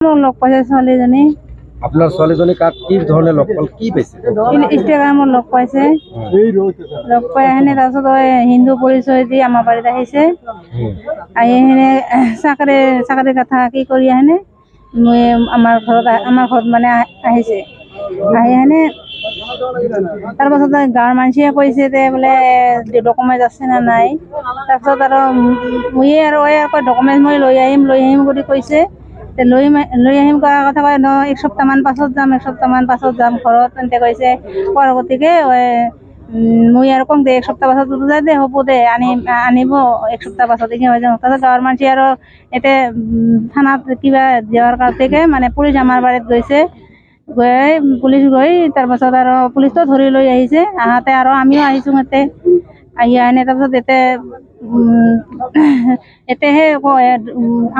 লগ পাইছে ছোৱালীজনী। আপনাৰ ছোৱালীজনী কাক কি ধৰণে লগ পাল, কি পাইছে? ইনষ্টাগ্ৰামত লগ পাইছে, লগ পাই আহেনে তাৰপিছত হিন্দু পৰিচয় দি আমাৰ বাৰীত আহিছে। আহি আহেনে চাকৰি কথা কি কৰি আহেনে মই আমাৰ ঘৰত মানে আহিছে। আহি আহেনে তাৰপাছত গাঁৱৰ মানুহে কৈছে যে বোলে ডকুমেণ্ট আছে নে নাই। তাৰপিছত আৰু মই আৰু ডকুমেণ্ট মই লৈ আহিম বুলি কৈছে। লৈ আহিম কৰাৰ কথা কয় ন, এসপ্তাহমান পাছত যাম ঘৰত এনেকৈ কৈছে। কোৱাৰ গতিকে মই আৰু কম দে এসপ্তাহ পাছত যাই দে হ'ব দে আনিব এসপ্তাহ পাছত হৈ যাম। তাৰপিছত গাঁৱৰ মানুহে আৰু এতিয়া থানাত কিবা দিয়াৰ কাৰণে মানে পুলিচ আমাৰ বাৰীত গৈছে। পুলিচ গৈ তাৰপাছত আৰু পুলিচটো ধৰি লৈ আহিছে। আহাতে আৰু আমিও আহিছোঁ ইয়াতে। আহি আনে তাৰপিছত এতিয়াহে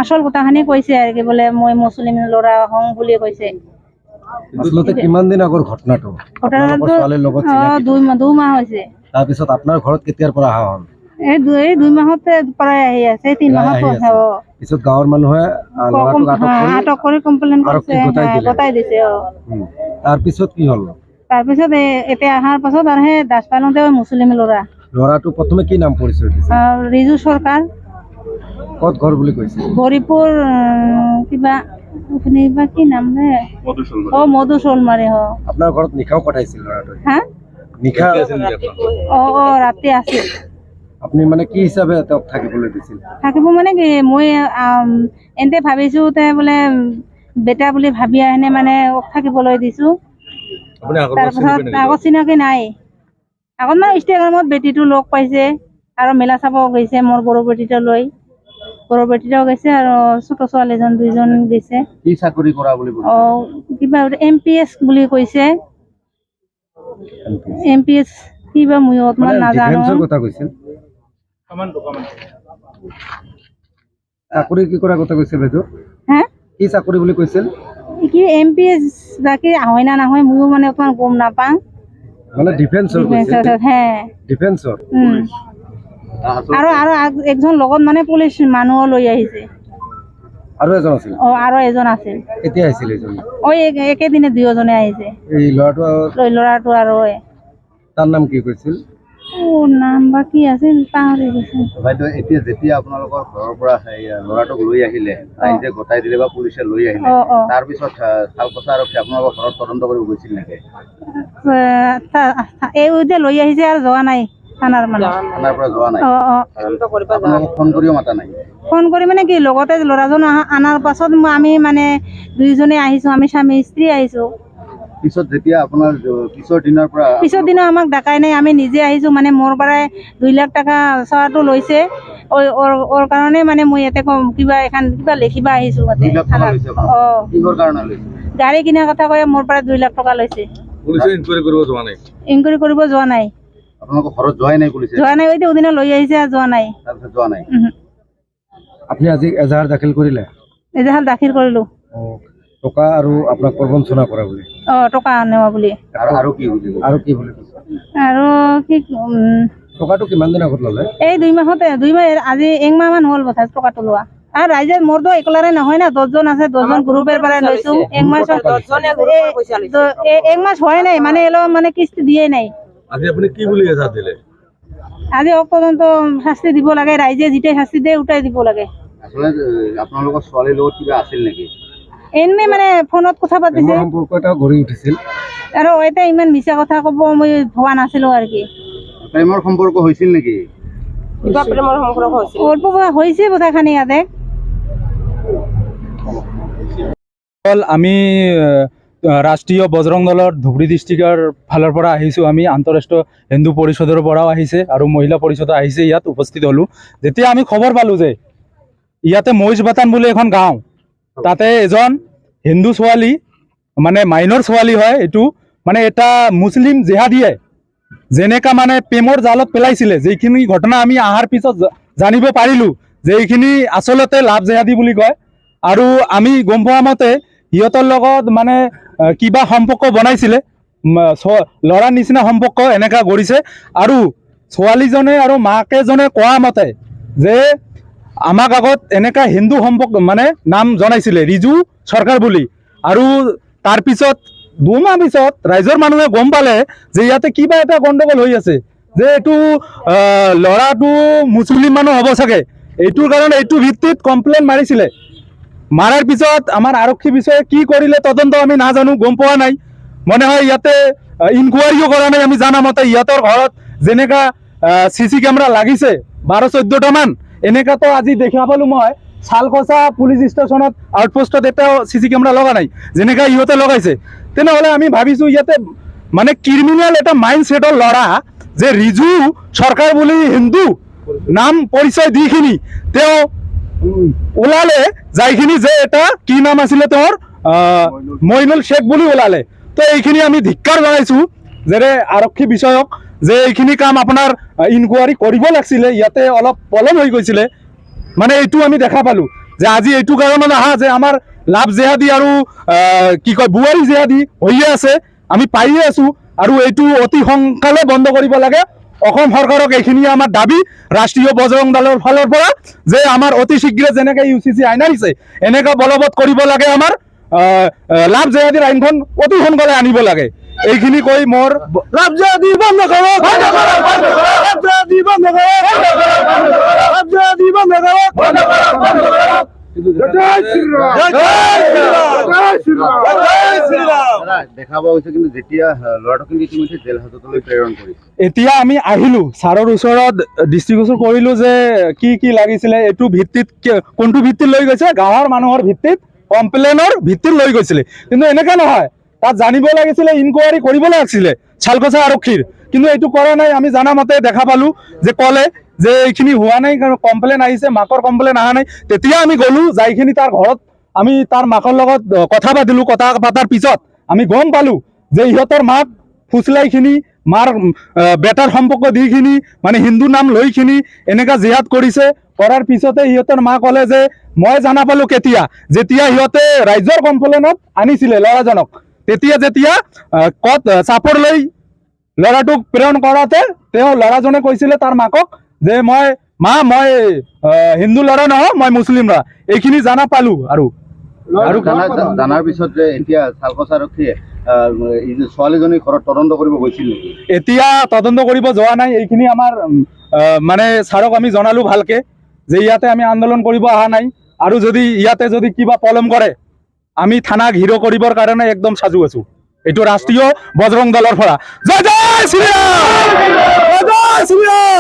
আচল কথাখিনি কৈছে আৰু কি বোলে মই মুছলিম ল'ৰা হওঁ বুলি কৈছে। আচলতে কিমান দিন আগৰ ঘটনাটো? ছোৱালীৰ লগত দুমাহ হৈছে। তাৰপিছত আপোনাৰ ঘৰত কেতিয়াৰ পৰা অহা হ'ল? এই 2 মাহতে পৰাই আহি আছে, 3 মাহত পিছত গাঁৱৰ মানুহে আটক কৰি কমপ্লেইন কৰিছে, গতাই দিছে। তাৰপিছত কি হ'ল? তাৰপিছত এতিয়া অহাৰ পাছত আৰু সেই দাস পালনতে মুছলিম ল'ৰাটো প্ৰথমে কি নাম পৰিচয় দিছে? ৰিজু চৰকাৰ। ক'ত ঘৰ বুলি কৈছে? গৌৰীপুৰ কিবা কি নাম ৰে? মধু শোলমাৰী। আপোনাৰ ঘৰত নিশাও পঠাইছিল ল'ৰাটোৱে? হা, নিশা ৰাতি আছিল। আপুনি মানে কি হিচাপে তেওঁক থাকিবলৈ দিছিল? থাকিব মানে কি মই এনে ভাবিছো বোলে বেটা বুলি ভাবি আহেনে মানে থাকিবলৈ দিছো। তাৰপিছত আগত চিনাকি নাই। আগত মানে ইনষ্টাগ্ৰামত বেটীটো লগ পাইছে আৰু মেলা চাব গৈছে মোৰ গৰু বেটীটাও গৈছে আৰু ছোট ছোৱালীজন 2জন গৈছে। কি চাকৰি কৰা বুলি কৈছে? কিবা MPS বুলি কৈছে। MPS কিবা মই অকমান নাজানো। ডিফেন্সৰ কথা কৈছিল। চাকৰি কি কৰা কথা কৈছিল এইটো? হা, কি চাকৰি বুলি কৈছিল? কি MPS বাকি হয় না নহয় ময়ো মানে অকমান গম নাপাওঁ। মানে ডিফেন্সৰ ডিফেন্সৰ আৰু একজন লগত মানে পুলিচ মানুহ লৈ আহিছে। আৰু এজন আছিল? আৰু এজন আছিল। কেতিয়া আহিছিল এইজন? একেদিনে 2জনে আহিছে। এই ল'ৰাটো আৰু তাৰ নাম কি কৈছিল? নাম বা কি আছিল পাহৰি গৈছে। বাইদেউ, এতিয়া যেতিয়া আপোনালোকৰ ঘৰৰ পৰা ল'ৰাটোক লৈ আহিলে, ৰাইজে গতাই দিলে বা পুলিচে লৈ আহিলে, তাৰপিছত চালপচা আৰক্ষী আপোনালোকৰ ঘৰত তদন্ত কৰিব গৈছিল নেকি? এই যে লৈ আহিছে আৰু যোৱা নাই থানাৰ পৰা যোৱা নাই? আপোনালোকক ফোন কৰিও মাতা নাই? ফোন কৰি মানে কি লগতে ল'ৰাজন অনাৰ পাছত আমি মানে 2জনে আহিছোঁ, আমি স্বামী স্ত্ৰী আহিছোঁ। পিছত যেতিয়া আপোনাৰ পিছৰ দিনৰ আমাক ডাকাই নাই, আমি নিজে আহিছোঁ। মানে মোৰ পৰাই 2 লাখ টকা চোৱাটো লৈছে। ওৰ কাৰণে মানে মই ইয়াতে কিবা লিখিবা আহিছোঁ। গাড়ী কিনাৰ কথা কৈ মোৰ পৰা 2 লাখ টকা লৈছে। পুলিচে ইনকুৱাৰী কৰিব যোৱা নাই? ইনকুৱাৰী কৰিব যোৱা নাই। আপোনালোকৰ ঘৰত যোৱাই নাই পুলিচে? যোৱা নাই, ওইদিনা লৈ আহিছে আৰু যোৱা নাই। তাৰপিছত যোৱা নাই? আপুনি আজি এজাহাৰ দাখিল কৰিলে? এজাহাৰ দাখিল কৰিলোঁ। টকা আৰু আপোনাক প্ৰবঞ্চনা কৰা বুলি? টকা নেওয়া বুলি। আৰু কি বুলি আৰু কি টকাটো কিমান দিন আগত ল'লে? এই 2 মাহতে আজি 1 মাহ মান হ'ল বোধহয় টকাটো লোৱা। আৰু ৰাইজে মোৰতো একলাৰে নহয় না, 10জন আছে, 10জন গ্ৰুপেৰ পৰাই লৈছো। 1 মাস হয় নাই, মানে এলো মানে কিস্তি দিয়ে নাই। আজি আপুনি কি বুলি এজাহাৰ দিলে? আজি পৰ্যন্ত শাস্তি দিব লাগে, ৰাইজে যেটাই শাস্তি দিয়ে ওটাই দিব লাগে। আসলে আপোনালোকৰ ছোৱালীৰ লগত কিবা আছিল নেকি? এনে মানে ফোনত কথা পাতিছে, সম্পৰ্ক এটা গঢ়ি উঠিছিল আৰু এটা ইমান মিছা কথা কব মই ভবা নাছিলো আৰ কি। প্ৰেমৰ সম্পৰ্ক হৈছিল নেকি? কিবা প্ৰেমৰ সম্পৰ্ক হৈছিল, অল্প হৈছে বোধাখানি ইয়াতে। আমি ৰাষ্ট্ৰীয় বজৰং দলৰ ধুবুৰী ডিষ্ট্ৰিক্টৰ ফালৰ পৰা আহিছোঁ। আমি আন্তঃৰাষ্ট্ৰীয় হিন্দু পৰিষদৰ পৰাও আহিছে আৰু মহিলা পৰিষদো আহিছে। ইয়াত উপস্থিত হ'লোঁ। যেতিয়া আমি খবৰ পালোঁ যে ইয়াতে মহিষবাতান বুলি এখন গাঁও, তাতে এজন হিন্দু ছোৱালী, মানে মাইনৰ ছোৱালী হয়, এইটো মানে এটা মুছলিম জেহাদীয়ে যেনেকা মানে প্ৰেমৰ জালত পেলাইছিলে, যিখিনি ঘটনা আমি অহাৰ পিছত জানিব পাৰিলোঁ যে এইখিনি আচলতে লাভ জেহাদী বুলি কয়। আৰু আমি গম পোৱা মতে সিহঁতৰ লগত মানে কিবা সম্পৰ্ক বনাইছিলে, ল'ৰাৰ নিচিনা সম্পৰ্ক এনেকা কৰিছে। আৰু ছোৱালীজনে আৰু মাকেজনে কোৱা মতে যে আমাক আগত এনেকা হিন্দু সম্পৰ্ক মানে নাম জনাইছিলে ৰিজু চৰকাৰ বুলি, আৰু তাৰপিছত 2 মাহ পিছত ৰাইজৰ মানুহে গম পালে যে ইয়াতে কিবা এটা গণ্ডগোল হৈ আছে, যে এইটো ল'ৰাটো মুছলিম মানুহ হ'ব চাগে, এইটোৰ কাৰণে এইটো ভিত্তিত কমপ্লেইন মাৰিছিলে। মাৰাৰ পিছত আমাৰ আৰক্ষী বিষয়ে কি কৰিলে তদন্ত আমি নাজানো, গম পোৱা নাই। মনে হয় ইয়াতে ইনকুৱাৰীও কৰা নাই। আমি জানা মতে ইহঁতৰ ঘৰত যেনেকা CC কেমেৰা লাগিছে 12-14টা মান, এনেকাতো আজি দেখা পালো মই শালখচা পুলিচ ষ্টেচনত আউটপোষ্টত এটাও CC কেমেৰা লগা নাই, যেনেকা ইহঁতে লগাইছে। তেনেহ'লে আমি ভাবিছোঁ ইয়াতে মানে ক্ৰিমিনেল এটা মাইণ্ড ছেটৰ ল'ৰা, যে ৰিজু চৰকাৰ বুলি হিন্দু নাম পৰিচয় দিখিনি তেওঁ ওলালে, যাইখিনি যে এটা কি নাম আছিলে তেওঁৰ মইনুল শেখ বুলি ওলালে। তো এইখিনি আমি ধিক্কাৰ জনাইছোঁ যে আৰক্ষী বিষয়ক, যে এইখিনি কাম আপোনাৰ ইনকুৱাৰী কৰিব লাগিছিলে, ইয়াতে অলপ পলম হৈ গৈছিলে। মানে এইটো আমি দেখা পালোঁ যে আজি এইটো কাৰণত আহা যে আমাৰ লাভ জেহাদী আৰু কি কয় বুৱাৰী জেহাদী হৈয়ে আছে, আমি পাইয়ে আছোঁ, আৰু এইটো অতি সোনকালে বন্ধ কৰিব লাগে। অসম চৰকাৰক এইখিনিয়ে আমাৰ দাবী ৰাষ্ট্ৰীয় বজৰং দলৰ ফালৰ পৰা, যে আমাৰ অতি শীঘ্ৰে যেনেকৈ UCC আইন আনিছে এনেকৈ বলবৎ কৰিব লাগে। আমাৰ লাভ জেহাদীৰ আইনখন অতি সোনকালে আনিব লাগে। এইখিনি কৈ মোৰ লাভ জেহাদী বন্ধ কৰক, লাভ জেহাদী বন্ধ কৰক, লাভ জেহাদী বন্ধ কৰক, দেখা পোৱা গৈছে কিন্তু যেতিয়া ল'ৰাটোক কিন্তু ইতিমধ্যে জেল হাজতলৈ প্ৰেৰণ কৰিছে। এতিয়া আমি আহিলোঁ ছাৰৰ ওচৰত দৃষ্টিগোচৰ কৰিলোঁ যে কি কি লাগিছিলে, এইটো ভিত্তিত কোনটো ভিত্তিত লৈ গৈছে, গাঁৱৰ মানুহৰ ভিত্তিত কমপ্লেইনৰ ভিত্তিত লৈ গৈছিলে। কিন্তু এনেকৈ নহয়, তাত জানিব লাগিছিলে, ইনকুৱাৰী কৰিব লাগিছিলে শালখচা আৰক্ষীৰ, কিন্তু এইটো কৰা নাই। আমি জানা মতে দেখা পালোঁ যে ক'লে যে এইখিনি হোৱা নাই, কাৰণ কমপ্লেইন আহিছে, মাকৰ কমপ্লেইন অহা নাই। তেতিয়া আমি গ'লোঁ, যাইখিনি তাৰ ঘৰত আমি তাৰ মাকৰ লগত কথা পাতিলোঁ। কথা পতাৰ পিছত আমি গম পালোঁ যে ইহঁতৰ মাক ফুচলাইখিনি, মাৰ বেটাৰ সম্পৰ্ক দিখিনি, মানে হিন্দু নাম লৈখিনি এনেকা জিহাদ কৰিছে। কৰাৰ পিছতে সিহঁতৰ মা ক'লে যে মই জানা পালোঁ কেতিয়া, যেতিয়া সিহঁতে ৰাইজৰ কমপ্লেইনত আনিছিলে ল'ৰাজনক, তেতিয়া যেতিয়া কত চাপৰ লৈ ল'ৰাটোক প্ৰেৰণ কৰাতে তেওঁ ল'ৰাজনে কৈছিলে তাৰ মাকক যে মই হিন্দু ল'ৰা নহয়, মই মুছলিম ল'ৰা। এইখিনি জানা পালোঁ। আৰু জানাৰ পিছত যে এতিয়া শালখচা আৰক্ষীয়ে এই যে ছোৱালীজনীৰ ঘৰত তদন্ত কৰিব গৈছিল নেকি? এতিয়া তদন্ত কৰিব যোৱা নাই। এইখিনি আমাৰ মানে ছাৰক আমি জনালোঁ ভালকে যে ইয়াতে আমি আন্দোলন কৰিব অহা নাই, আৰু যদি ইয়াতে যদি কিবা পলম কৰে আমি থানাক হিৰো কৰিবৰ কাৰণে একদম সাজু আছোঁ। এইটো ৰাষ্ট্ৰীয় বজৰং দলৰ পৰা জয় জয় শ্ৰীৰাম, জয় জয় শ্ৰীৰাম।